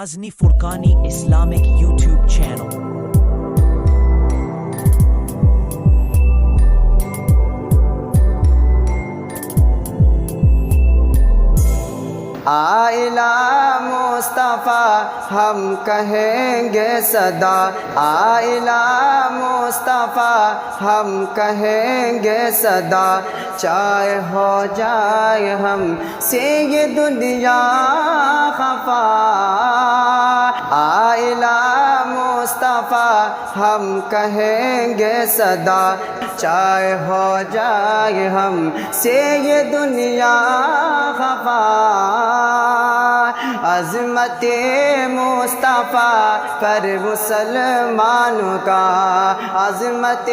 Azni Furqani Islamic YouTube channel. آئلہ مصطفیٰ ہم کہیں گے صدا، آئلہ مصطفیٰ ہم کہیں گے صدا، چاہے ہو جائے ہم سے یہ دنیا خفا۔ آئلہ مصطفیٰ ہم کہیں گے صدا، چاہے ہو جائے ہم سے یہ دنیا خفا۔ عظمت مصطفیٰ پر مسلمانوں کا، عظمت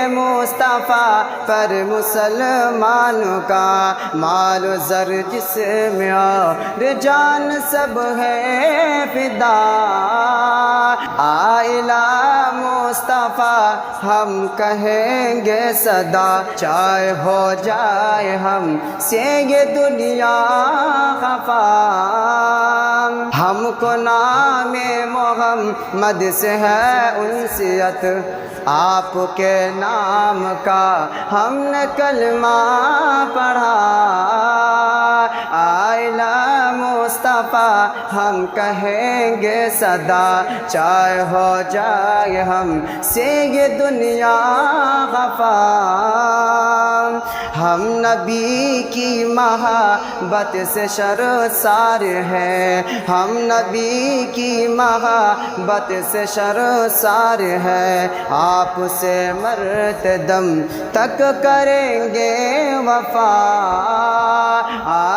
مصطفیٰ پر مسلمانوں کا، مال و زر جسم اور جان سب ہے فدا۔ آئلہ مصطفیٰ ہم کہیں گے صدا، چاہے ہو جائے ہم سے یہ دنیا خفا۔ ہم کو نام محمد سے ہے انسیت، آپ کے نام کا ہم نے کلمہ پڑھا۔ آئلہ مصطفیٰ ہم کہیں گے صدا، چاہے ہو جائے ہم سے یہ دنیا خفا۔ ہم نبی کی محبت سے شرمسار ہیں، ہم نبی کی محبت سے شرمسار ہیں، آپ سے مرتے دم تک کریں گے وفا۔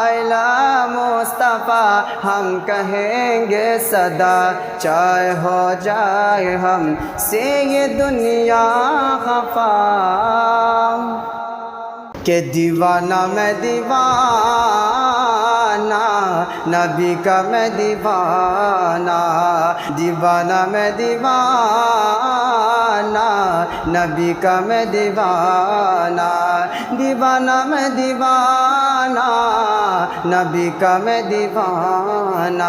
آئلہ مصطفیٰ ہم کہیں گے صدا، چاہے ہو جائے ہم سے یہ دنیا خفا۔ کہ دیوانہ میں دیوانہ نبی کا میں دیوانہ، دیوانہ میں دیوانہ نبی کا میں دیوانہ، دیوانہ میں دیوانہ نبی کا میں دیوانہ۔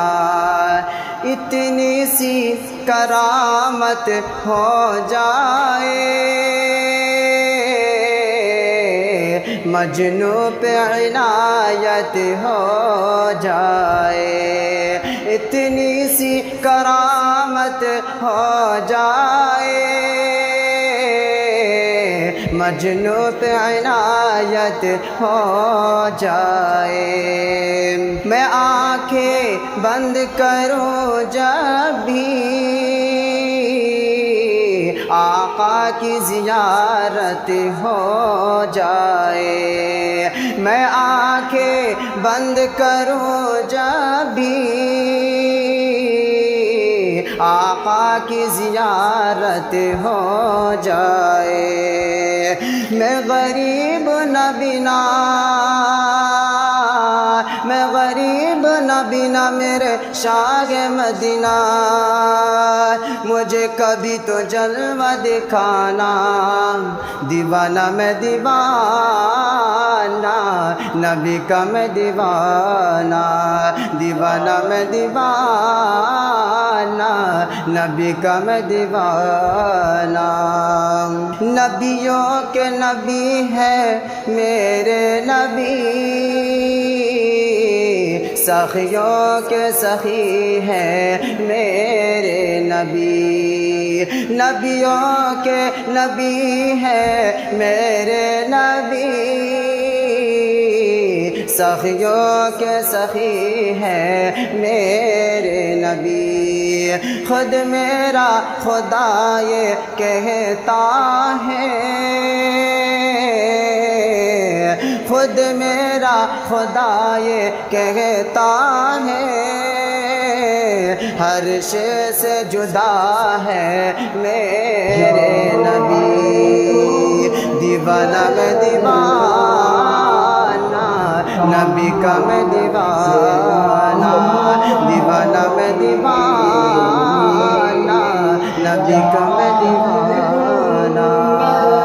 اتنی سی کرامت ہو جائے مجنوں پہ عنایت ہو جائے، اتنی سی کرامت ہو جائے مجنوں پہ عنایت ہو جائے۔ میں آنکھیں بند کروں جب بھی آقا کی زیارت ہو جائے، میں آنکھیں بند کروں جب بھی آقا کی زیارت ہو جائے۔ میں غریب نہ بنا، میں غریب نہ بنا میرے شاہ مدینہ، مجھے کبھی تو جلوہ دکھانا۔ دیوانہ میں دیوانہ نبی کا میں دیوانہ، دیوانہ میں دیوانہ نبی کا میں دیوانہ۔ نبیوں کے نبی ہے میرے نبی، سخیوں کے سخی ہے میرے نبی، نبیوں کے نبی ہے میرے نبی، سخیوں کے سخی ہے میرے نبی۔ خود میرا خدا یہ کہتا ہے، خود میرا خدا یہ کہتا ہے، ہر شے سے جدا ہے میرے نبی۔ دیوانہ میں دیوانہ نبی کا میں دیوانہ، دیوانہ میں دیوانہ نبی کا